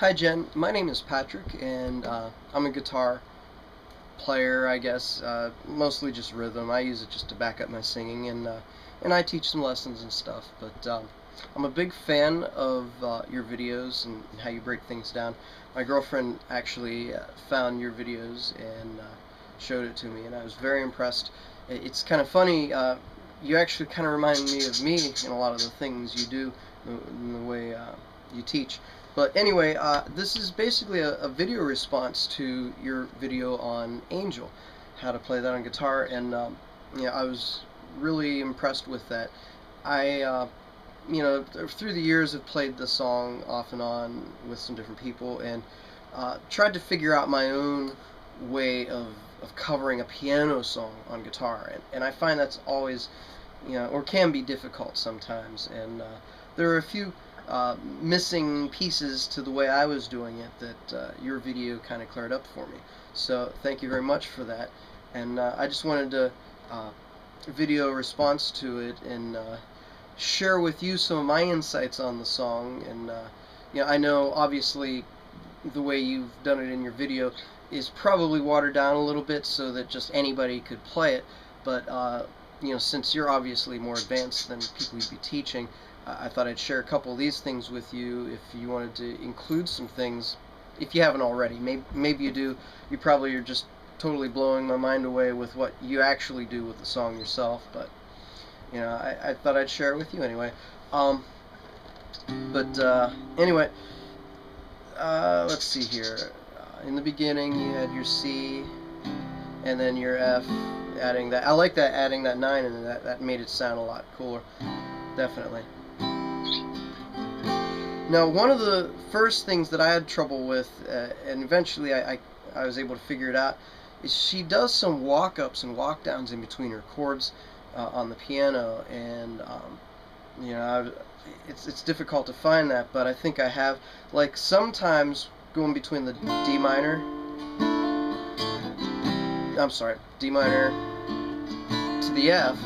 Hi Jen, my name is Patrick, and I'm a guitar player, I guess. Mostly just rhythm. I use it just to back up my singing, and I teach some lessons and stuff. But I'm a big fan of your videos and how you break things down. My girlfriend actually found your videos and showed it to me, and I was very impressed. It's kind of funny. You actually kind of remind me of me in a lot of the things you do, in the way you teach. But anyway, this is basically a video response to your video on Angel, how to play that on guitar, and yeah, I was really impressed with that. I through the years have played the song off and on with some different people, and tried to figure out my own way of covering a piano song on guitar, and I find that's always, or can be difficult sometimes, and there are a few missing pieces to the way I was doing it that your video kind of cleared up for me. So thank you very much for that, and I just wanted to video response to it and share with you some of my insights on the song. And I know obviously the way you've done it in your video is probably watered down a little bit so that just anybody could play it, but since you're obviously more advanced than people you'd be teaching, I thought I'd share a couple of these things with you if you wanted to include some things, if you haven't already. Maybe you do. You probably are just totally blowing my mind away with what you actually do with the song yourself, but I thought I'd share it with you anyway. Anyway, let's see here. In the beginning you had your C and then your F, adding that. I like that, adding that 9 in, that made it sound a lot cooler, definitely. Now, one of the first things that I had trouble with, and eventually I was able to figure it out, is she does some walk-ups and walk-downs in between her chords on the piano, and it's difficult to find that, but I think I have. Like, sometimes going between the D minor, D minor to the F,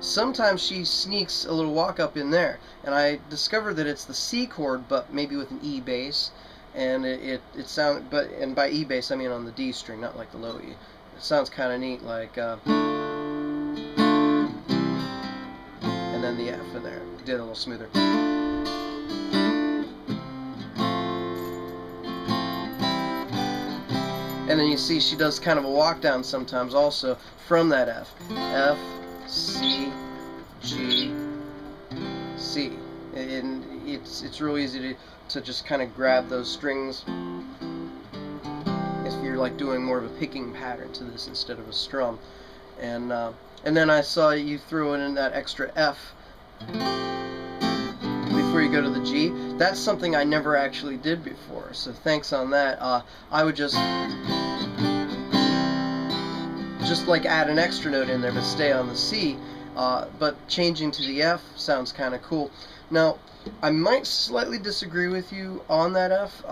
sometimes she sneaks a little walk up in there, and I discovered that it's the C chord, but maybe with an E bass, and it sounds, and by E bass I mean on the D string, not like the low E. It sounds kind of neat, like and then the F in there, did it a little smoother. And then you see she does kind of a walk down sometimes also from that F. F, C, G, C. And it's real easy to just kind of grab those strings if you're like doing more of a picking pattern to this instead of a strum. And then I saw you throw in that extra F before you go to the G. That's something I never actually did before, so thanks on that. I would just like add an extra note in there but stay on the C, but changing to the F sounds kind of cool. Now, I might slightly disagree with you on that F,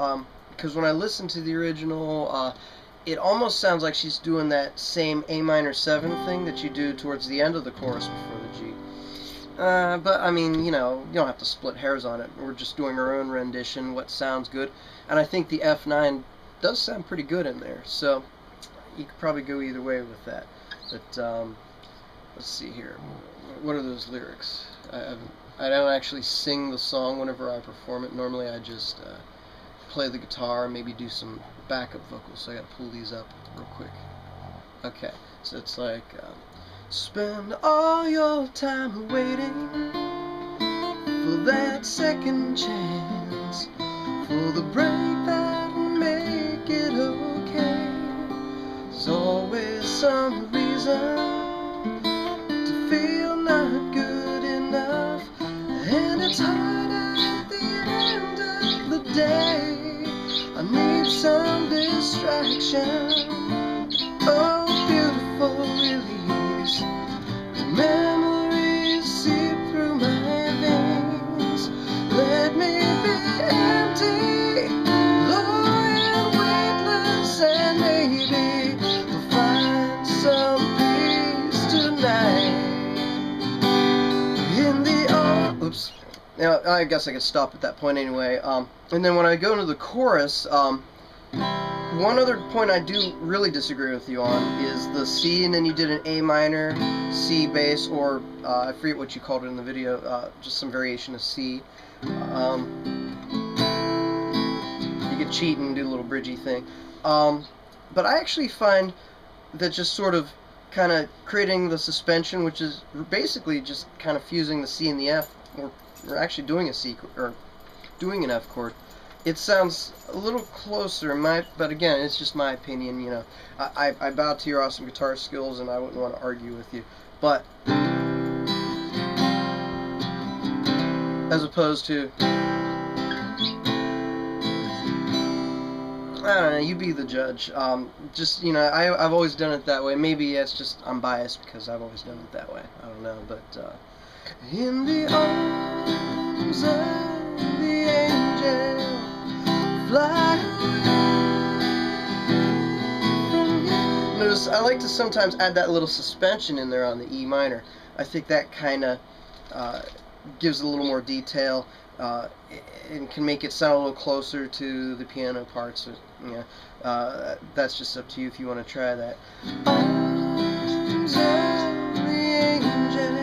because when I listen to the original, it almost sounds like she's doing that same A minor 7 thing that you do towards the end of the chorus before the G. But I mean, you don't have to split hairs on it. We're just doing our own rendition, what sounds good. And I think the F9 does sound pretty good in there, so you could probably go either way with that. But let's see here. What are those lyrics? I don't actually sing the song whenever I perform it. Normally I just play the guitar and maybe do some backup vocals, so I gotta pull these up real quick. Okay, so it's like spend all your time waiting for that second chance, for the break that will make it okay. There's always some reason to feel not good enough, and it's hard at the end of the day. I need some distraction. Oh, beautiful release. The memories seep through my veins. Let me be empty, low and weightless, and maybe we'll find some peace tonight. In the oops. Now, I guess I could stop at that point anyway. And then when I go into the chorus, one other point I do really disagree with you on is the C, and then you did an A minor, C bass, or I forget what you called it in the video, just some variation of C. You could cheat and do a little bridgy thing. But I actually find that just sort of kind of creating the suspension, which is basically just kind of fusing the C and the F, or actually doing a C or doing an F chord. It sounds a little closer, but again, it's just my opinion. You know, I bow to your awesome guitar skills, and I wouldn't want to argue with you. But as opposed to, I don't know, you be the judge. Just, you know, I've always done it that way. Maybe it's just I'm biased because I've always done it that way. I don't know, but in the arms of the angel, fly away. Notice I like to sometimes add that little suspension in there on the E minor. I think that kind of gives a little more detail and can make it sound a little closer to the piano parts. You know, that's just up to you if you want to try that. Arms of the angel,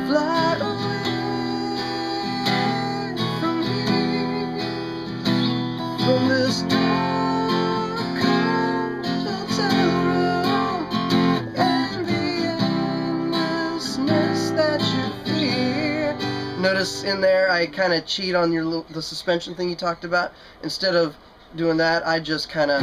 fly away from me, from this dark hotel room and the endlessness that you fear. Notice in there I kind of cheat on the suspension thing you talked about. Instead of doing that, I just kind of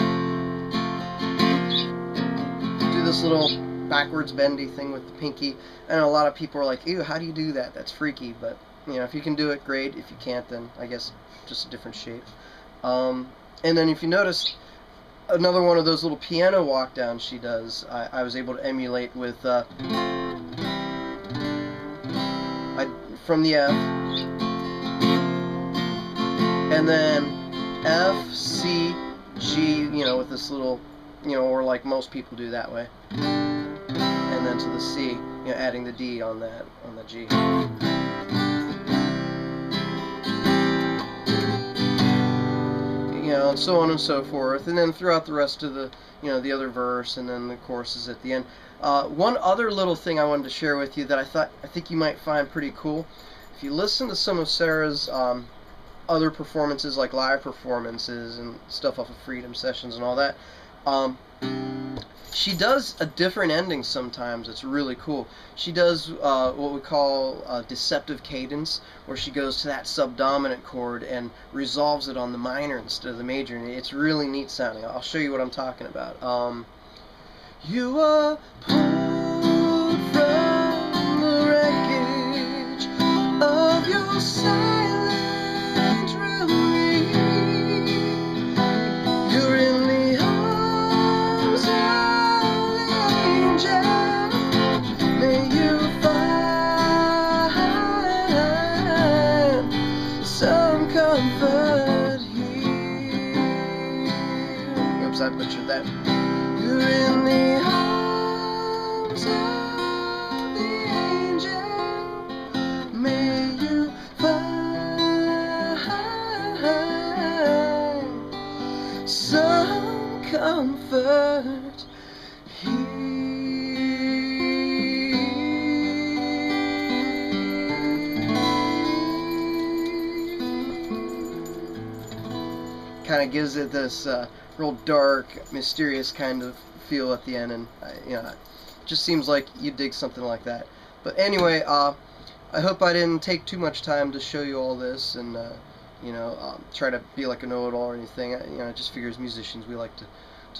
do this little backwards bendy thing with the pinky. And a lot of people are like, ew, how do you do that? That's freaky. But you know, if you can do it, great. If you can't, then I guess just a different shape. And then if you notice, another one of those little piano walk downs she does, I was able to emulate with from the F, and then F, C, G, you know, with this little, you know, or like most people do that way, and then to the C, you know, adding the D on that, on the G. You know, and so on and so forth, and then throughout the rest of the, you know, the other verse, and then the choruses at the end. One other little thing I wanted to share with you that I think you might find pretty cool. If you listen to some of Sarah's other performances, like live performances and stuff off of Freedom Sessions and all that, she does a different ending sometimes. It's really cool. She does what we call a deceptive cadence, where she goes to that subdominant chord and resolves it on the minor instead of the major, and it's really neat sounding. I'll show you what I'm talking about. You are pulled from the wreckage of your silent ruin. You're in the arms of the angel. May you find some comfort here. Oops, I butchered that. You're in the arms of the angel. May you find some comfort here. Kind of gives it this real dark, mysterious kind of feel at the end, and you know, it just seems like you dig something like that. But anyway, I hope I didn't take too much time to show you all this, and you know, try to be like a know-it-all or anything. You know, I just figure as musicians we like to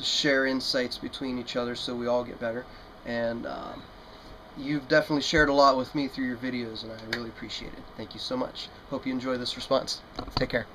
share insights between each other so we all get better. And you've definitely shared a lot with me through your videos, and I really appreciate it. Thank you so much. Hope you enjoy this response. Take care.